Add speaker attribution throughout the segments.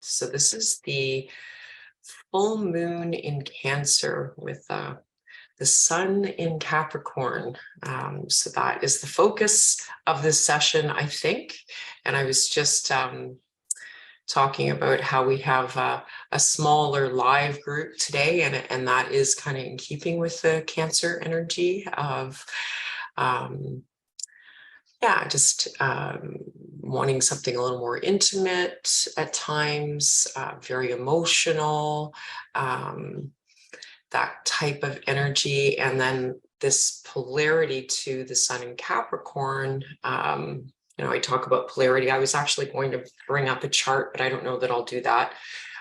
Speaker 1: So this is the full moon in Cancer with the sun in Capricorn. So that is the focus of this session, I think. And I was just talking about how we have a smaller live group today, and that is kind of in keeping with the Cancer energy of just wanting something a little more intimate at times, very emotional, that type of energy. And then this polarity to the sun in Capricorn. I talk about polarity. I was actually going to bring up a chart, but I don't know that I'll do that.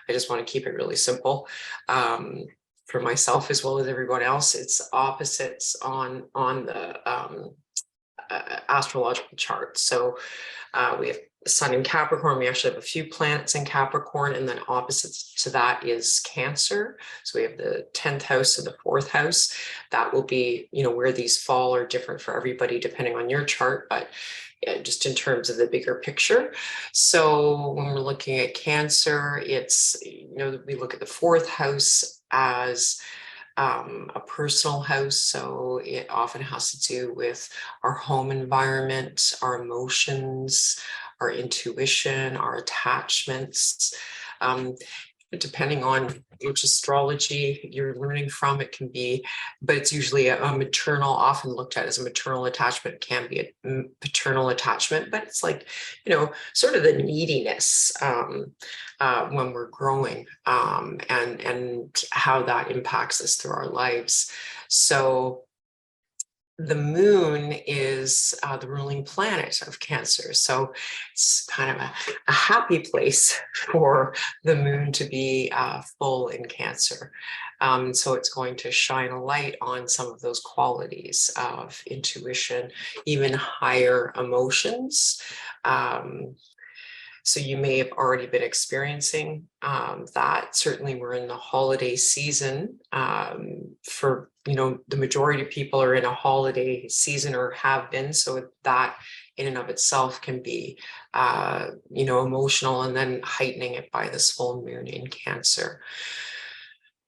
Speaker 1: I just want to keep it really simple. For myself as well as everyone else, it's opposites on the astrological chart. So we have the sun in Capricorn. We actually have a few planets in Capricorn, and then opposites to that is Cancer. So we have the 10th house and the 4th house. That will be, where these fall are different for everybody depending on your chart, but just in terms of the bigger picture. So when we're looking at Cancer, it's, we look at the 4th house as a personal house. So it often has to do with our home environment, our emotions, our intuition, our attachments. Depending on which astrology you're learning from, it can be, but it's usually a maternal, often looked at as a maternal attachment. It can be a paternal attachment, but it's like, sort of the neediness when we're growing, and how that impacts us through our lives. So the moon is the ruling planet of Cancer. So it's kind of a happy place for the moon to be full in Cancer. So it's going to shine a light on some of those qualities of intuition, even higher emotions. So you may have already been experiencing that. Certainly we're in the holiday season. For, the majority of people are in a holiday season or have been. So that in and of itself can be, emotional, and then heightening it by this full moon in Cancer.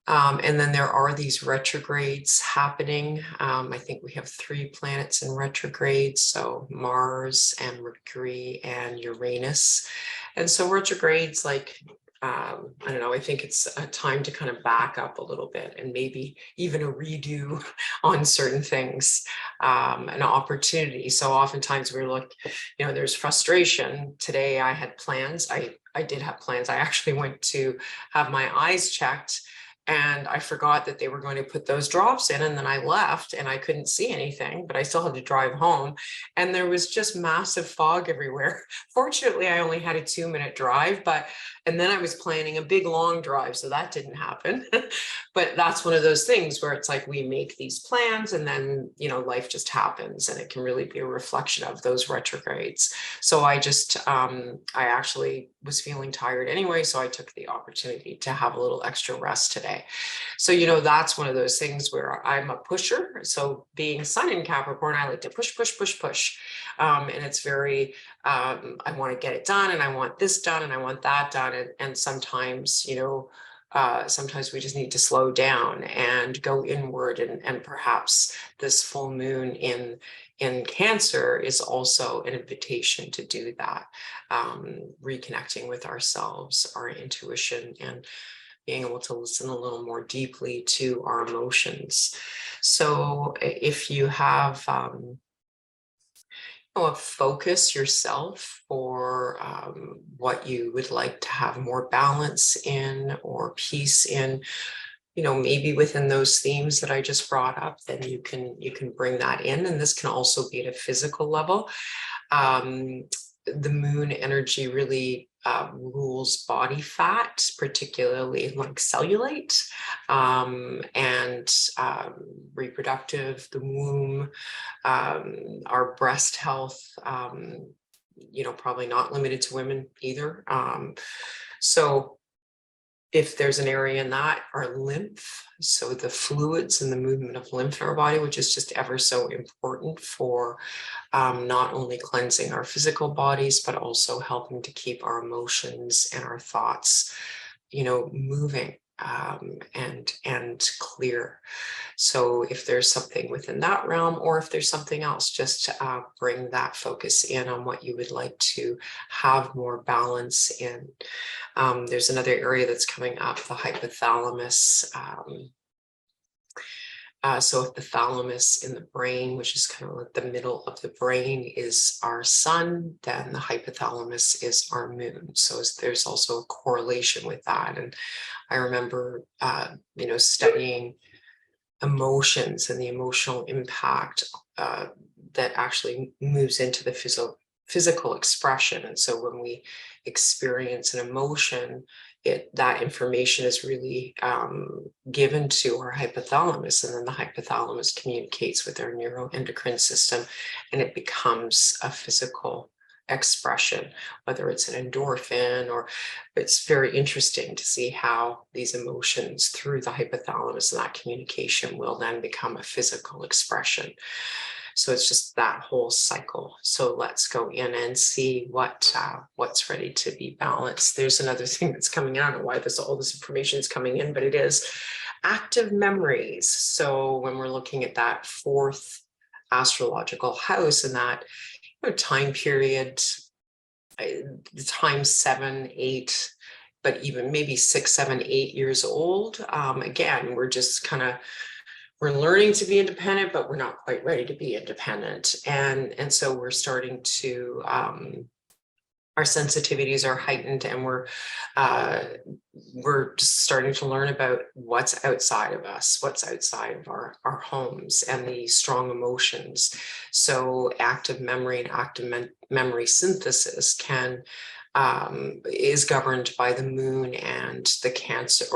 Speaker 1: And then there are these retrogrades happening. I think we have 3 planets in retrograde, so Mars and Mercury and Uranus. And so retrogrades, I don't know, I think it's a time to kind of back up a little bit and maybe even a redo on certain things, an opportunity. So oftentimes we're like, there's frustration. Today I had plans. I did have plans. I actually went to have my eyes checked, and I forgot that they were going to put those drops in, and then I left and I couldn't see anything, but I still had to drive home, and there was just massive fog everywhere. Fortunately, I only had a 2-minute drive, and then I was planning a big long drive, so that didn't happen. But that's one of those things where it's like we make these plans and then, life just happens, and it can really be a reflection of those retrogrades. So I actually was feeling tired anyway, so I took the opportunity to have a little extra rest today. So, that's one of those things where I'm a pusher. So being sun in Capricorn, I like to push, push, push, push. And it's very, I want to get it done, and I want this done, and I want that done. And sometimes, sometimes we just need to slow down and go inward, and perhaps this full moon in Cancer is also an invitation to do that, reconnecting with ourselves, our intuition, and being able to listen a little more deeply to our emotions. So if you have focus yourself for what you would like to have more balance in or peace in, maybe within those themes that I just brought up, then you can bring that in. And this can also be at a physical level. The moon energy really rules body fat, particularly like cellulite, and reproductive, the womb, our breast health, probably not limited to women either. So if there's an area in that, our lymph, so the fluids and the movement of lymph in our body, which is just ever so important for not only cleansing our physical bodies, but also helping to keep our emotions and our thoughts, moving and clear. So if there's something within that realm, or if there's something else, just bring that focus in on what you would like to have more balance in. There's another area that's coming up, the hypothalamus. So if the thalamus in the brain, which is kind of like the middle of the brain, is our sun, then the hypothalamus is our moon. So there's also a correlation with that. And I remember, studying emotions and the emotional impact that actually moves into the physical expression. And so when we experience an emotion, that information is really given to our hypothalamus, and then the hypothalamus communicates with our neuroendocrine system, and it becomes a physical expression, whether it's an endorphin, or it's very interesting to see how these emotions through the hypothalamus and that communication will then become a physical expression. So it's just that whole cycle. So let's go in and see what's ready to be balanced. There's another thing that's coming out. I don't know why all this information is coming in, but it is active memories. So when we're looking at that fourth astrological house and that time period, the time 7, 8, but even maybe 6, 7, 8 years old. Again, we're learning to be independent, but we're not quite ready to be independent. And so we're starting to, our sensitivities are heightened, and we're just starting to learn about what's outside of us, what's outside of our homes, and the strong emotions. So active memory and active memory synthesis is governed by the moon and the Cancer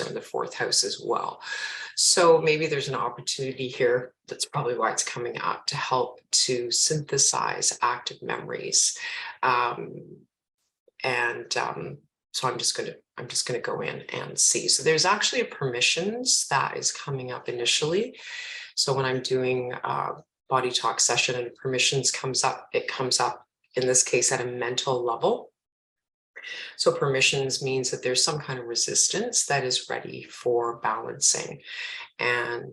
Speaker 1: in the fourth house as well. So maybe there's an opportunity here, that's probably why it's coming up, to help to synthesize active memories. So I'm just going to go in and see. So there's actually a permissions that is coming up initially. So when I'm doing a BodyTalk session and permissions comes up, it comes up in this case at a mental level. So permissions means that there's some kind of resistance that is ready for balancing. And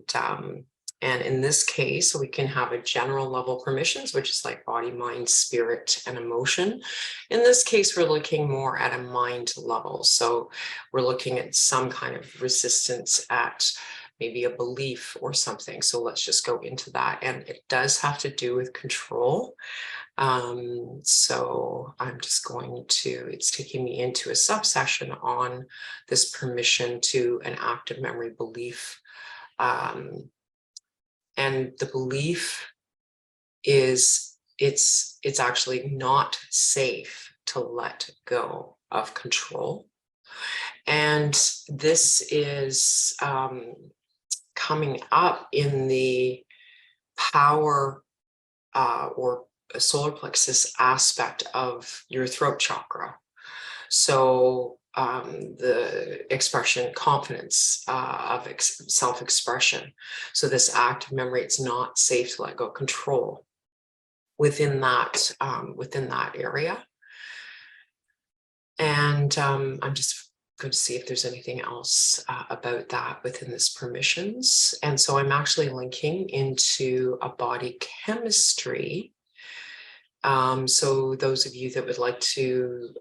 Speaker 1: in this case, we can have a general level permissions, which is like body, mind, spirit, and emotion. In this case, we're looking more at a mind level. So we're looking at some kind of resistance at maybe a belief or something. So let's just go into that. And it does have to do with control. So I'm just it's taking me into a subsession on this permission to an active memory belief. And the belief is it's actually not safe to let go of control. And this is coming up in the power or solar plexus aspect of your throat chakra. So the expression, confidence of self-expression. So this active memory, it's not safe to let go of control within that area. And I'm just going to see if there's anything else about that within this permissions. And so I'm actually linking into a body chemistry. So those of you that would like to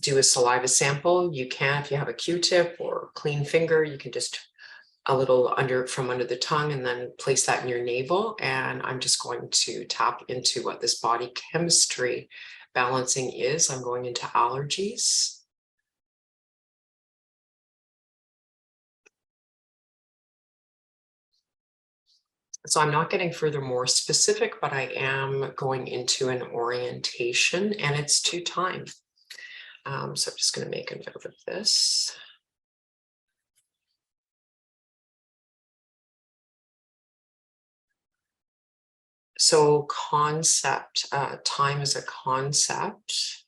Speaker 1: do a saliva sample, you can. If you have a Q-tip or a clean finger, you can just a little from under the tongue and then place that in your navel. And I'm just going to tap into what this body chemistry balancing is. I'm going into allergies. So I'm not getting further more specific, but I am going into an orientation, and it's to time. So I'm just going to make a note of this. So concept, time is a concept.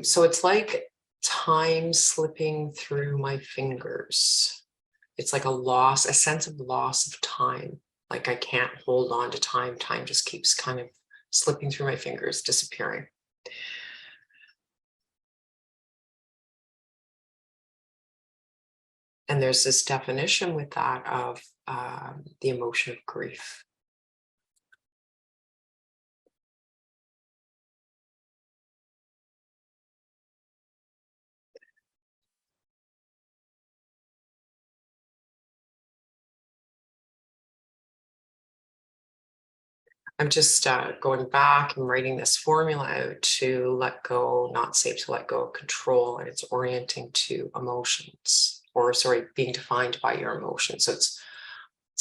Speaker 1: So it's like time slipping through my fingers. It's like a sense of loss of time. Like I can't hold on to time. Time just keeps kind of slipping through my fingers, disappearing. And there's this definition with that of the emotion of grief. I'm just going back and writing this formula out to let go, not safe to let go of control, and it's orienting to emotions, or sorry, being defined by your emotions. So it's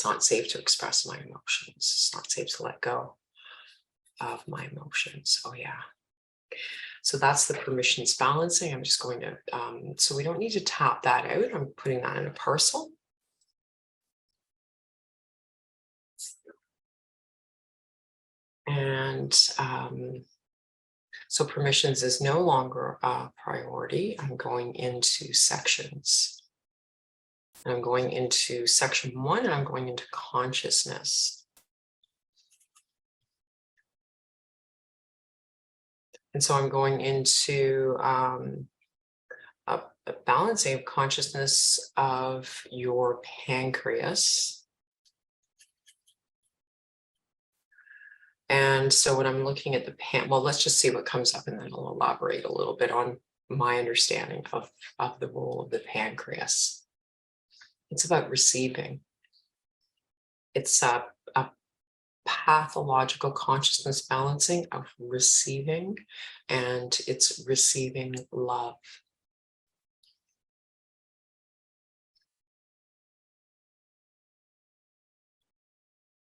Speaker 1: not safe to express my emotions. It's not safe to let go of my emotions. Oh yeah. So that's the permissions balancing. I'm just going to, so we don't need to tap that out. I'm putting that in a parcel. And so permissions is no longer a priority. I'm going into sections. I'm going into section 1, and I'm going into consciousness. And so I'm going into a balancing of consciousness of your pancreas. And so when I'm looking at the well, let's just see what comes up, and then I'll elaborate a little bit on my understanding of the role of the pancreas. It's about receiving. It's a pathological consciousness balancing of receiving, and it's receiving love.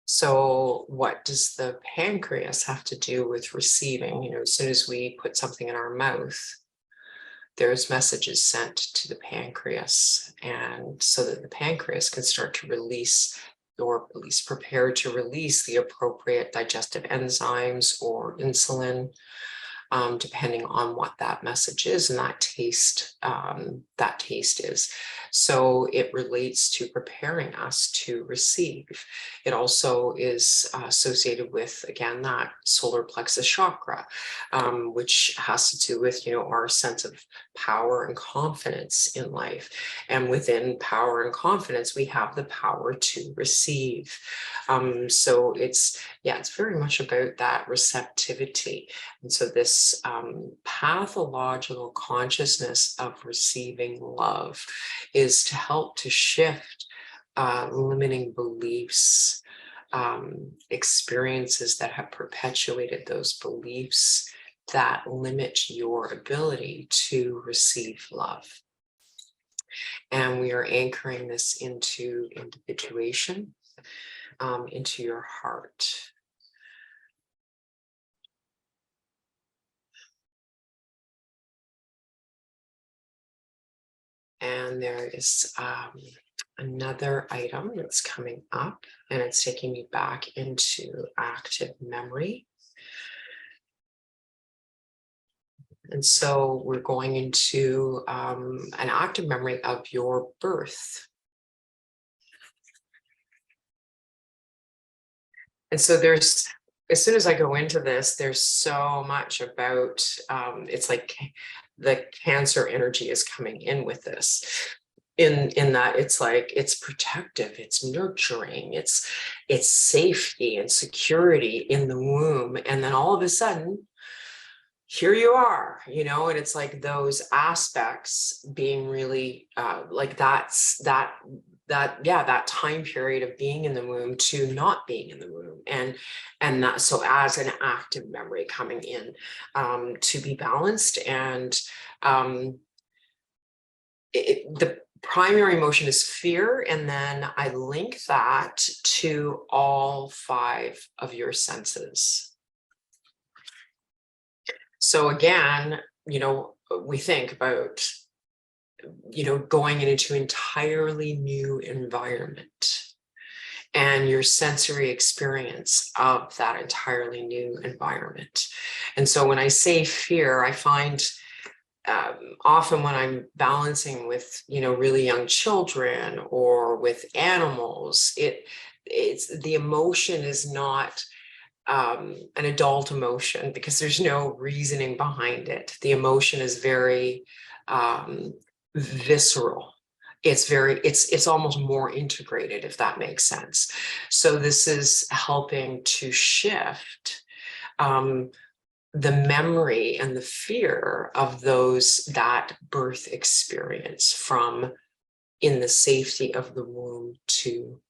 Speaker 1: So what does the pancreas have to do with receiving? You know, as soon as we put something in our mouth, there's messages sent to the pancreas, and so that the pancreas can start to release, or at least prepare to release, the appropriate digestive enzymes or insulin, depending on what that message is and that taste is. So it relates to preparing us to receive. It also is associated with, again, that solar plexus chakra, which has to do with, you know, our sense of power and confidence in life. And within power and confidence, we have the power to receive. So it's very much about that receptivity. And so this pathological consciousness of receiving love is to help to shift limiting beliefs, experiences that have perpetuated those beliefs that limit your ability to receive love. And we are anchoring this into individuation, into your heart. And there is another item that's coming up, and it's taking me back into active memory. And so we're going into an active memory of your birth. And so there's, as soon as I go into this, there's so much about, it's like the Cancer energy is coming in with this. In that it's like, it's protective, it's nurturing, it's safety and security in the womb. And then all of a sudden, here you are, you know, and it's like those aspects being really like that time period of being in the womb to not being in the womb, and that, so as an active memory coming in, to be balanced. And the primary emotion is fear, and then I link that to all 5 of your senses. So again, you know, we think about, you know, going into an entirely new environment. and your sensory experience of that entirely new environment. And so when I say fear, I find often when I'm balancing with, really young children or with animals, it's the emotion is not an adult emotion, because there's no reasoning behind it. The emotion is very visceral. It's almost more integrated, if that makes sense. So this is helping to shift the memory and the fear of that birth experience from in the safety of the womb to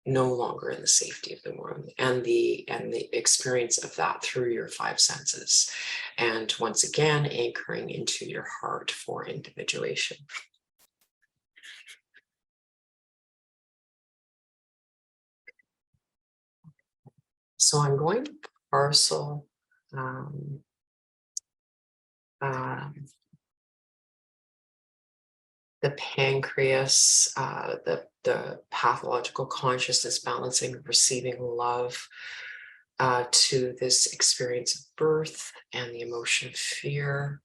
Speaker 1: no longer in the safety of the womb, and the experience of that through your five senses. And once again, anchoring into your heart for individuation. So I'm going to parcel the pancreas, the pathological consciousness, balancing, receiving love to this experience of birth and the emotion of fear.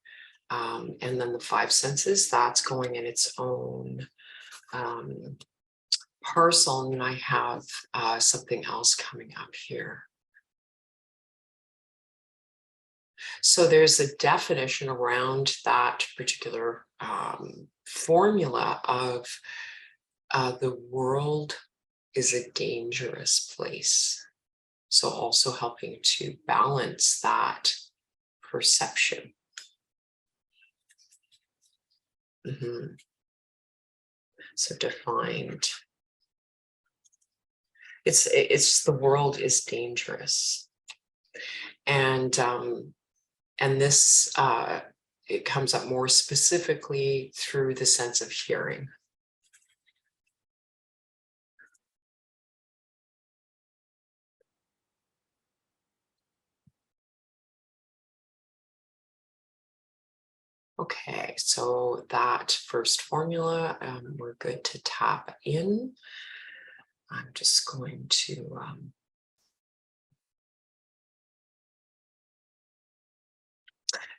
Speaker 1: And then the five senses, that's going in its own parcel. And then I have something else coming up here. So there's a definition around that particular formula of the world is a dangerous place. So also helping to balance that perception. So defined. It's the world is dangerous. And this it comes up more specifically through the sense of hearing. Okay, so that first formula, we're good to tap in. I'm just going to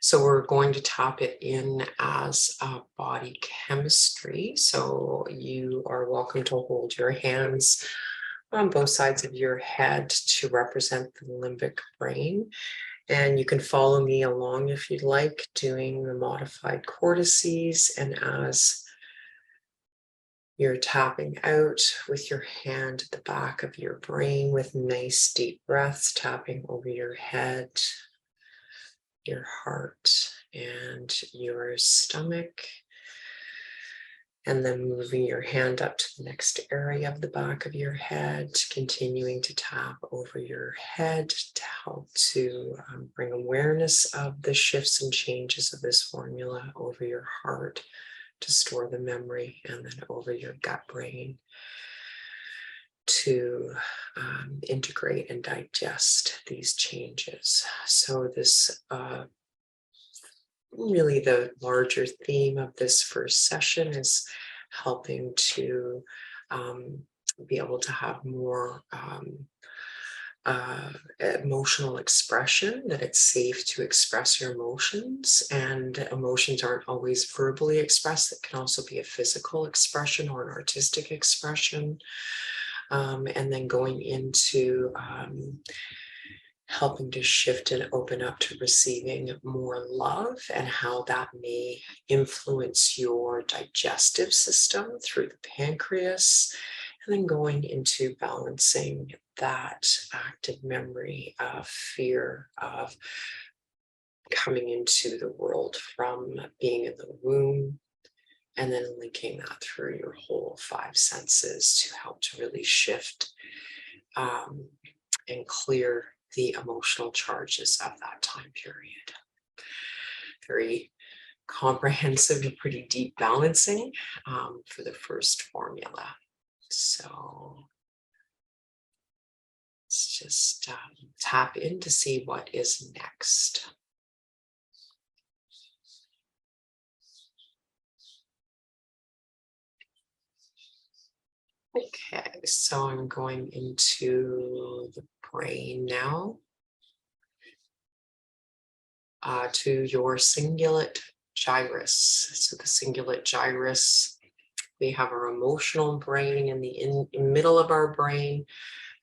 Speaker 1: so we're going to tap it in as body chemistry. So you are welcome to hold your hands on both sides of your head to represent the limbic brain. And you can follow me along if you'd like, doing the modified cortices. And as you're tapping out with your hand at the back of your brain with nice deep breaths, tapping over your head, your heart, and your stomach. And then moving your hand up to the next area of the back of your head, continuing to tap over your head to help to bring awareness of the shifts and changes of this formula over your heart to store the memory, and then over your gut brain to integrate and digest these changes. So this really the larger theme of this first session is helping to be able to have more emotional expression, that it's safe to express your emotions, and emotions aren't always verbally expressed. It can also be a physical expression or an artistic expression. And then going into helping to shift and open up to receiving more love, and how that may influence your digestive system through the pancreas, and then going into balancing that active memory of fear of coming into the world from being in the womb, and then linking that through your whole five senses to help to really shift and clear the emotional charges of that time period. Very comprehensive and pretty deep balancing for the first formula. So let's just tap in to see what is next. Okay. so I'm going into the brain now, to your cingulate gyrus. So the cingulate gyrus, we have our emotional brain in the middle of our brain,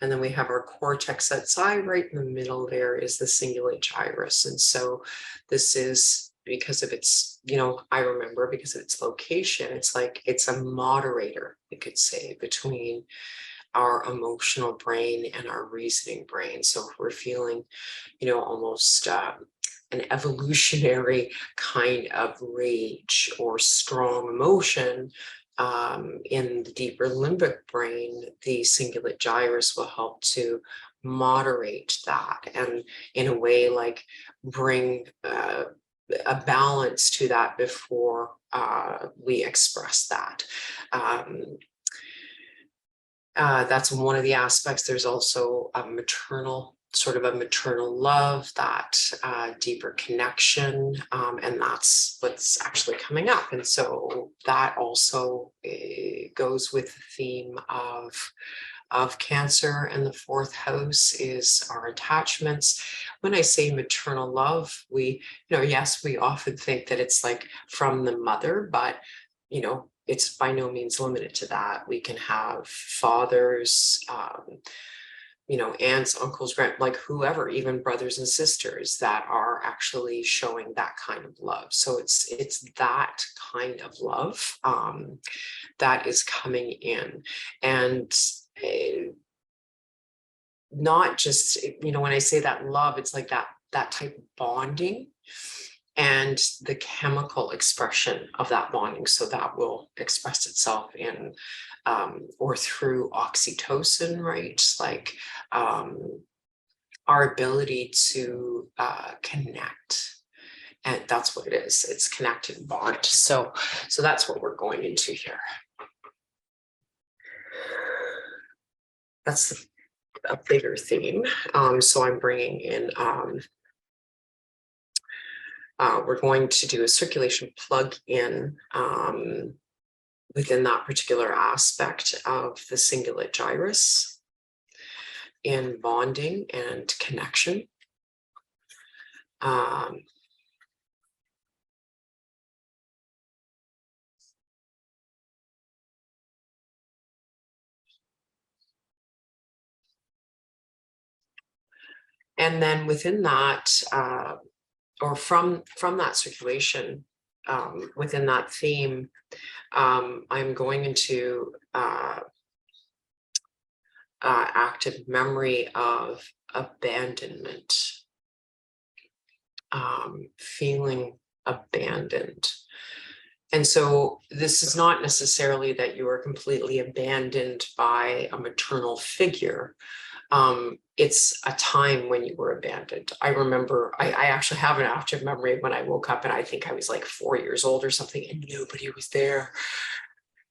Speaker 1: and then we have our cortex outside. Right in the middle there is the cingulate gyrus. And so this is because of its, I remember because of its location, it's like it's a moderator, we could say, between our emotional brain and our reasoning brain. So if we're feeling, almost an evolutionary kind of rage or strong emotion, in the deeper limbic brain, the cingulate gyrus will help to moderate that and in a way like bring a balance to that before we express that. That's one of the aspects. There's also a maternal love, that deeper connection, and that's what's actually coming up. And so that also goes with the theme of Cancer, and the fourth house is our attachments. When I say maternal love, we, yes, we often think that it's like from the mother, but it's by no means limited to that. We can have fathers, aunts, uncles, like whoever, even brothers and sisters that are actually showing that kind of love. So it's that kind of love that is coming in, and not just, when I say that love, it's like that type of bonding and the chemical expression of that bonding. So that will express itself in or through oxytocin, right? Like our ability to connect. And that's what it is. It's connect and bond. So that's what we're going into here. That's a bigger theme. So I'm bringing in, we're going to do a circulation plug-in within that particular aspect of the cingulate gyrus in bonding and connection. And then within that, or from that circulation, within that theme, I'm going into active memory of abandonment, feeling abandoned. And so this is not necessarily that you are completely abandoned by a maternal figure. It's a time when you were abandoned. I remember, I actually have an active memory when I woke up, and I think I was like 4 years old or something, and nobody was there.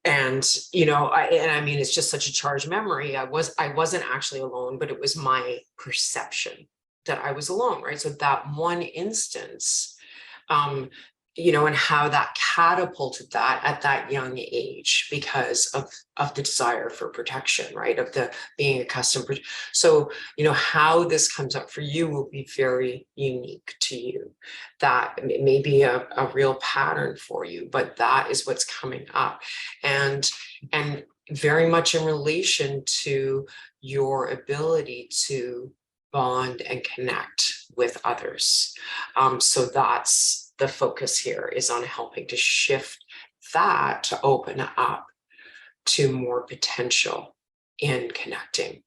Speaker 1: And, I mean, it's just such a charged memory. I wasn't actually alone, but it was my perception that I was alone, right? So that one instance, and how that catapulted that at that young age because of the desire for protection, right? Of the being accustomed. So, how this comes up for you will be very unique to you. That may be a real pattern for you, but that is what's coming up. And very much in relation to your ability to bond and connect with others. So that's the focus here, is on helping to shift that, to open up to more potential in connecting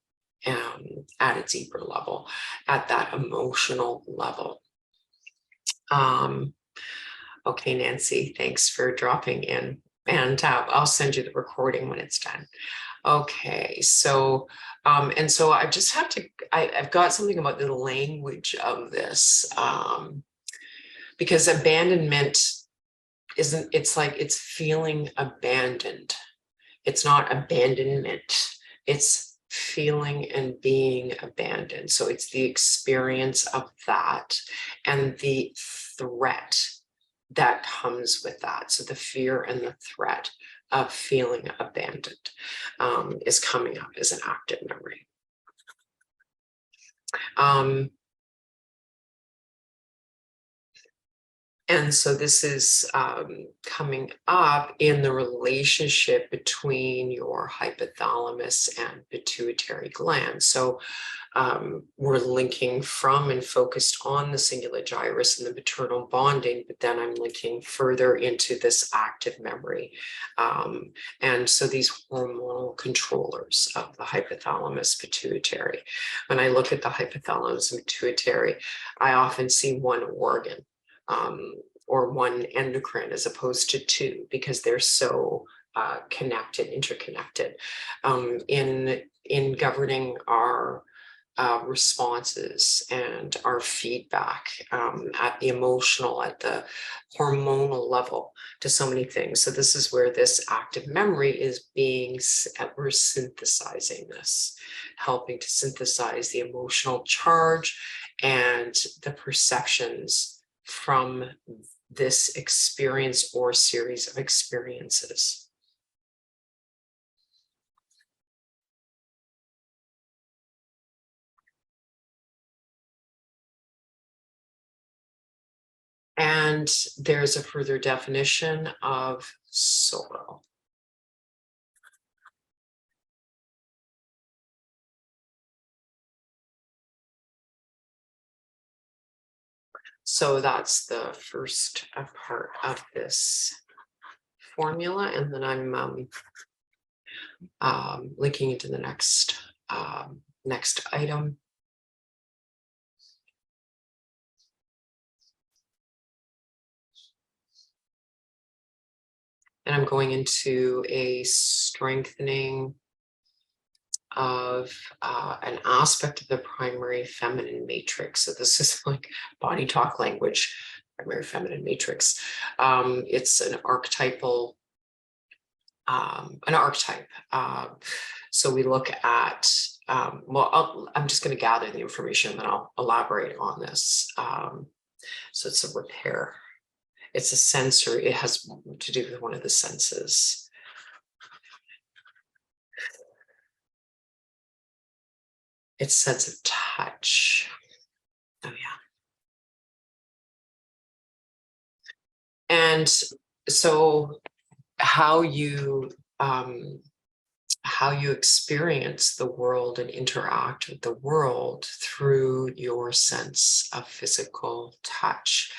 Speaker 1: at a deeper level, at that emotional level. Okay, Nancy, thanks for dropping in, and I'll send you the recording when it's done. Okay, so and so I just have to, I've got something about the language of this, because abandonment isn't, it's like it's feeling abandoned. It's not abandonment, it's feeling and being abandoned. So it's the experience of that and the threat that comes with that. So the fear and the threat of feeling abandoned is coming up as an active memory. And so this is coming up in the relationship between your hypothalamus and pituitary gland. So we're linking from and focused on the cingulate gyrus and the maternal bonding, but then I'm linking further into this active memory. And so these hormonal controllers of the hypothalamus pituitary. When I look at the hypothalamus and pituitary, I often see one organ. Or one endocrine as opposed to two, because they're so connected, interconnected, in governing our responses and our feedback at the emotional, at the hormonal level to so many things. So this is where this active memory is we're synthesizing this, helping to synthesize the emotional charge and the perceptions from this experience or series of experiences. And there's a further definition of sorrow. So that's the first part of this formula, and then I'm linking into the next item. And I'm going into a strengthening of an aspect of the primary feminine matrix. So this is like body talk language, primary feminine matrix. It's an archetype. So we look at, I'm just going to gather the information and then I'll elaborate on this. So it's a repair. It's a sensory, it has to do with one of the senses. It's sense of touch. Oh yeah. And so how you experience the world and interact with the world through your sense of physical touch.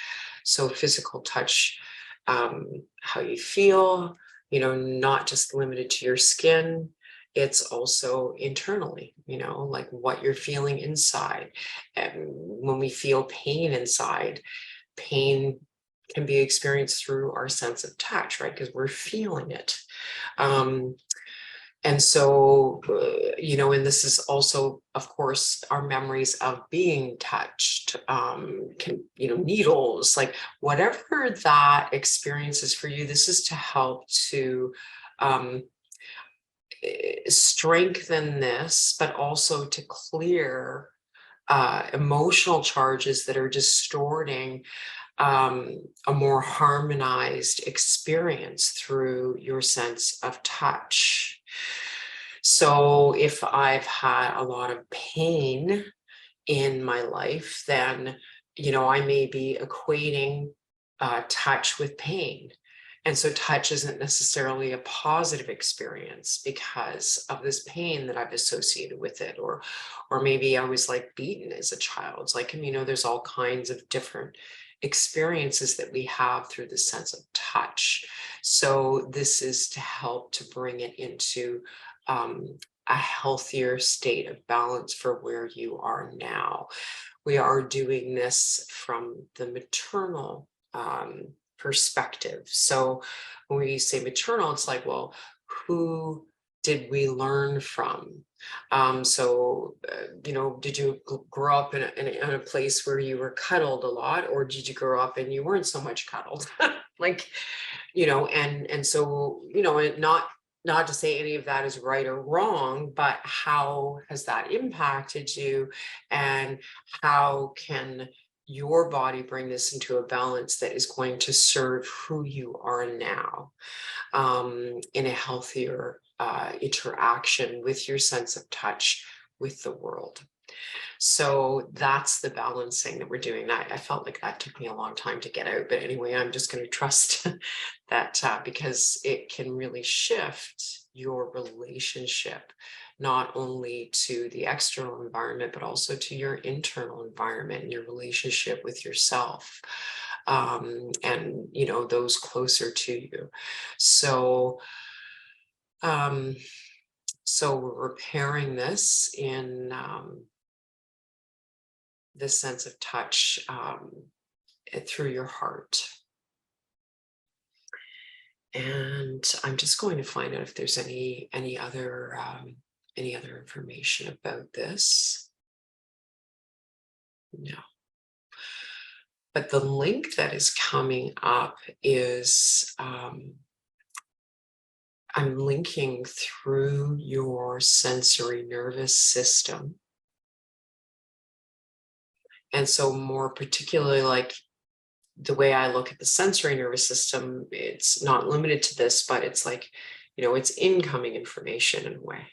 Speaker 1: So physical touch, how you feel, not just limited to your skin. It's also internally, like what you're feeling inside. And when we feel pain inside, pain can be experienced through our sense of touch, right? Because we're feeling it. And so, and this is also, of course, our memories of being touched, needles, like whatever that experience is for you, this is to help to strengthen this, but also to clear emotional charges that are distorting a more harmonized experience through your sense of touch. So if I've had a lot of pain in my life, then, I may be equating touch with pain. And so touch isn't necessarily a positive experience because of this pain that I've associated with it. Or maybe I was like beaten as a child. It's like, there's all kinds of different experiences that we have through the sense of touch. So this is to help to bring it into a healthier state of balance for where you are now. We are doing this from the maternal perspective. So when we say maternal, it's like, well, who did we learn from? Did you grow up in a place where you were cuddled a lot, or did you grow up and you weren't so much cuddled? And so, not to say any of that is right or wrong, but how has that impacted you, and how can your body bring this into a balance that is going to serve who you are now, in a healthier interaction with your sense of touch with the world. So that's the balancing that we're doing. I felt like that took me a long time to get out, but anyway, I'm just going to trust that, because it can really shift your relationship, not only to the external environment, but also to your internal environment and your relationship with yourself, and those closer to you. So um, so we're repairing this in this sense of touch, through your heart. And I'm just going to find out if there's any other information about this. No. But the link that is coming up is, I'm linking through your sensory nervous system. And so more particularly, like, the way I look at the sensory nervous system, it's not limited to this, but it's like, it's incoming information in a way,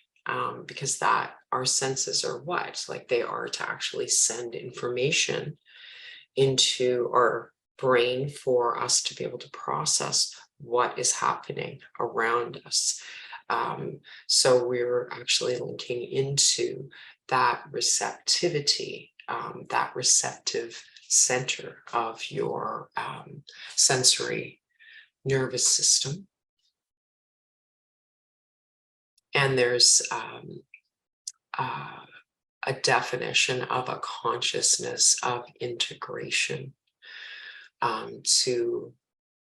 Speaker 1: because that our senses are what? Like, they are to actually send information into our brain for us to be able to process what is happening around us. So we're actually linking into that receptivity, that receptive center of your sensory nervous system. And there's a definition of a consciousness of integration, to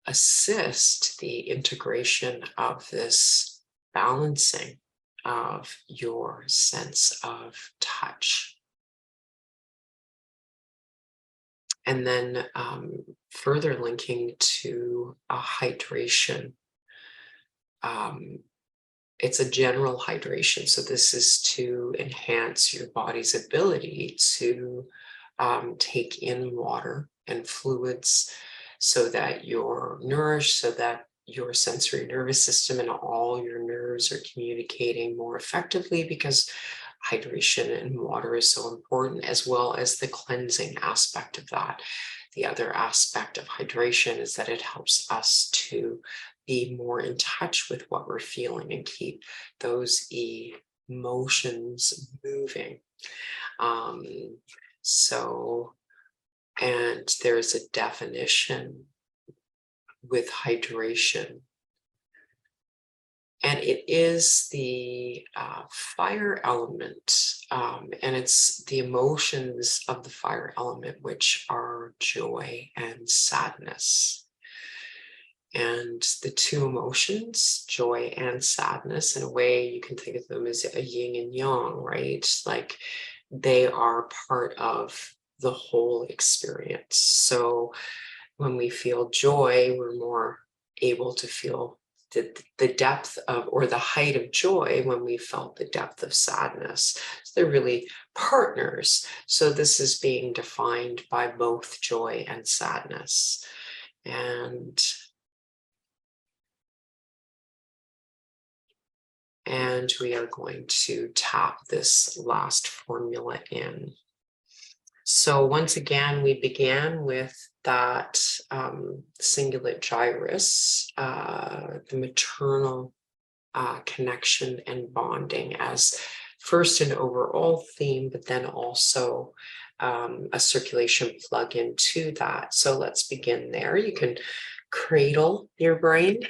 Speaker 1: assist the integration of this balancing of your sense of touch. And then further linking to a hydration. It's a general hydration. So this is to enhance your body's ability to take in water and fluids, so that you're nourished, so that your sensory nervous system and all your nerves are communicating more effectively, because hydration and water is so important, as well as the cleansing aspect of that. The other aspect of hydration is that it helps us to be more in touch with what we're feeling and keep those emotions moving. And there's a definition with hydration, and it is the fire element, and it's the emotions of the fire element, which are joy and sadness. And the two emotions, joy and sadness, in a way you can think of them as a yin and yang, right? Like, they are part of the whole experience. So when we feel joy, we're more able to feel the depth of, or the height of joy, when we felt the depth of sadness. So they're really partners. So this is being defined by both joy and sadness. And we are going to tap this last formula in. So once again, we began with that cingulate gyrus, the maternal connection and bonding, as first an overall theme, but then also a circulation plug-in to that. So let's begin there. You can cradle your brain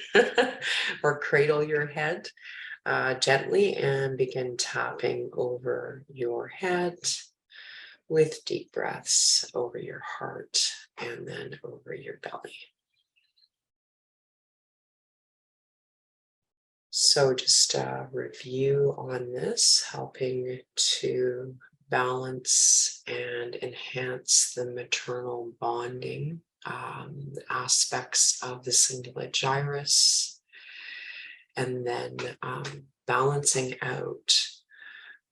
Speaker 1: or cradle your head gently, and begin tapping over your head with deep breaths over your heart and then over your belly. So just a review on this, helping to balance and enhance the maternal bonding aspects of the cingulate gyrus, and then balancing out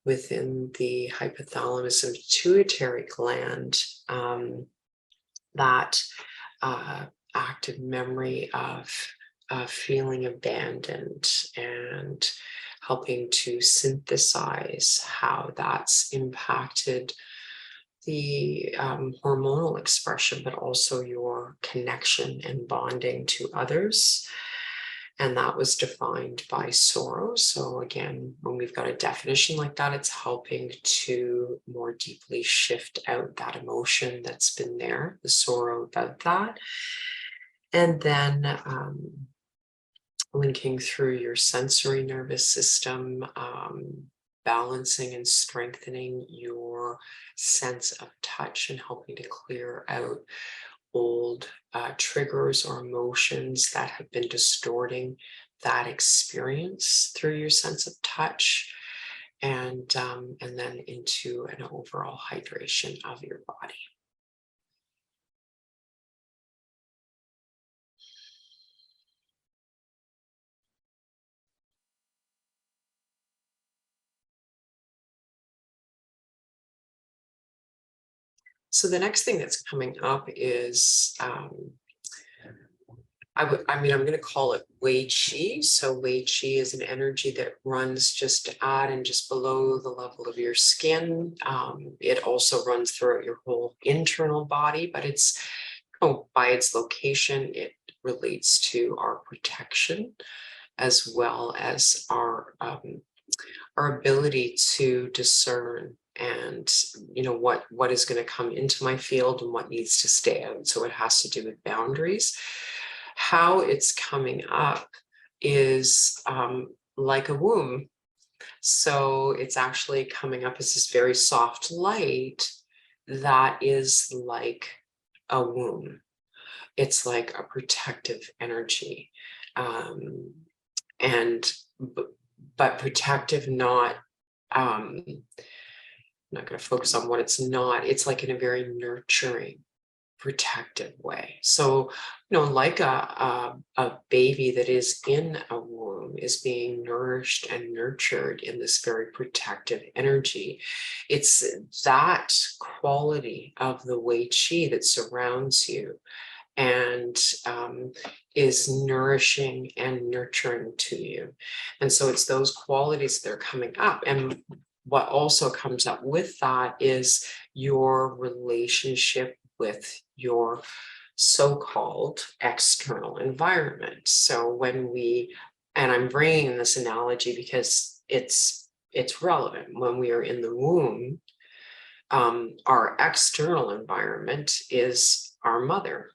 Speaker 1: within the hypothalamus and pituitary gland, that active memory of feeling abandoned, and helping to synthesize how that's impacted the hormonal expression, but also your connection and bonding to others. And that was defined by sorrow. So again, when we've got a definition like that, it's helping to more deeply shift out that emotion that's been there, the sorrow about that. And then linking through your sensory nervous system, balancing and strengthening your sense of touch, and helping to clear out old triggers or emotions that have been distorting that experience through your sense of touch, and then into an overall hydration of your body. So the next thing that's coming up is I'm going to call it Wei Qi. So Wei Qi is an energy that runs just at and just below the level of your skin. It also runs throughout your whole internal body, but it's by its location, it relates to our protection, as well as our ability to discern, and what is going to come into my field and what needs to stay out. So it has to do with boundaries. How it's coming up is like a womb. So it's actually coming up as this very soft light that is like a womb. It's like a protective energy, and but protective, not I'm not going to focus on what it's not. It's like in a very nurturing, protective way. So, like a baby that is in a womb is being nourished and nurtured in this very protective energy. It's that quality of the Wei Qi that surrounds you, and is nourishing and nurturing to you. And so it's those qualities that are coming up. And what also comes up with that is your relationship with your so-called external environment. So and I'm bringing this analogy because it's relevant. When we are in the womb, our external environment is our mother,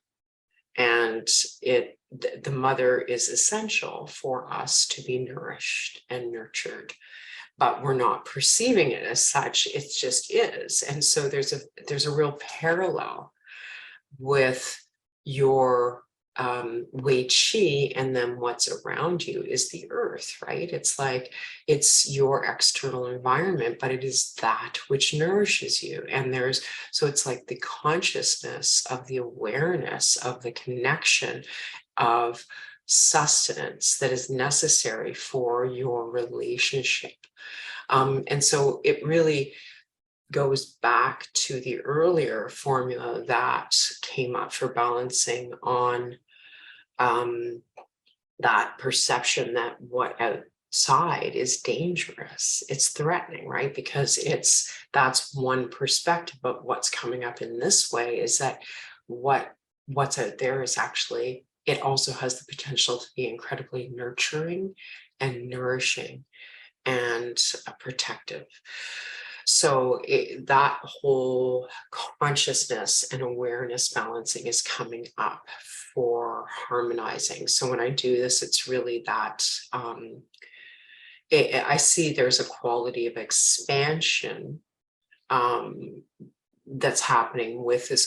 Speaker 1: and the mother is essential for us to be nourished and nurtured, but we're not perceiving it as such. It just is. And so there's a real parallel with your Wei Qi, and then what's around you is the earth, right? It's like it's your external environment, but it is that which nourishes you. And so it's like the consciousness of the awareness of the connection of sustenance that is necessary for your relationship. And so it really goes back to the earlier formula that came up for balancing on that perception that what outside is dangerous, it's threatening, right? Because that's one perspective. But what's coming up in this way is that what's out there is actually, it also has the potential to be incredibly nurturing and nourishing and protective. So that whole consciousness and awareness balancing is coming up for harmonizing. So when I do this, it's really that I see there's a quality of expansion that's happening with this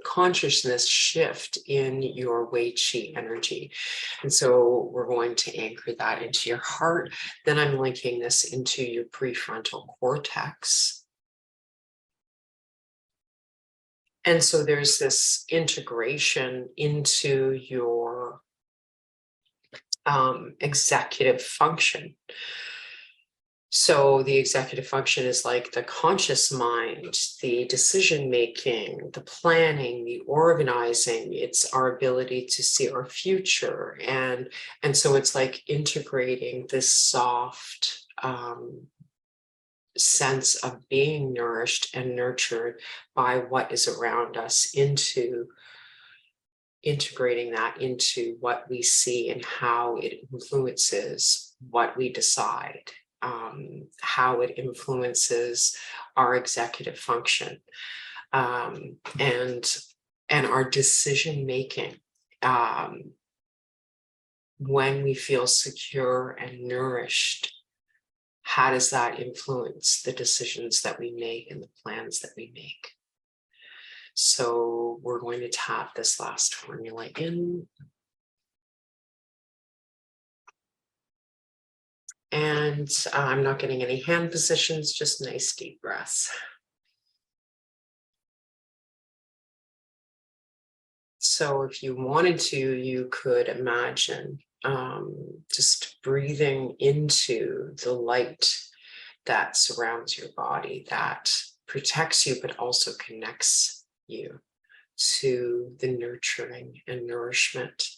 Speaker 1: consciousness shift in your Wei Qi energy. And so we're going to anchor that into your heart. Then I'm linking this into your prefrontal cortex. And so there's this integration into your executive function. So the executive function is like the conscious mind, the decision making, the planning, the organizing. It's our ability to see our future, and so it's like integrating this soft sense of being nourished and nurtured by what is around us into integrating that into what we see and how it influences what we decide, how it influences our executive function, and our decision making. Um, when we feel secure and nourished, how does that influence the decisions that we make and the plans that we make? So we're going to tap this last formula in. And I'm not getting any hand positions, just nice deep breaths. So if you wanted to, you could imagine just breathing into the light that surrounds your body, that protects you, but also connects you to the nurturing and nourishment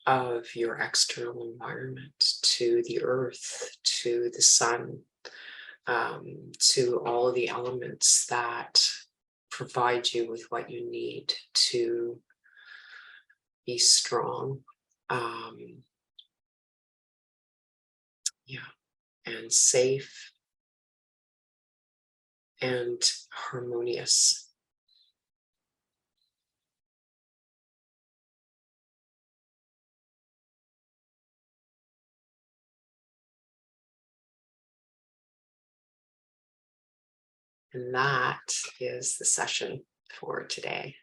Speaker 1: of your external environment, to the earth, to the sun, to all of the elements that provide you with what you need to be strong, um, yeah, and safe and harmonious. And that is the session for today.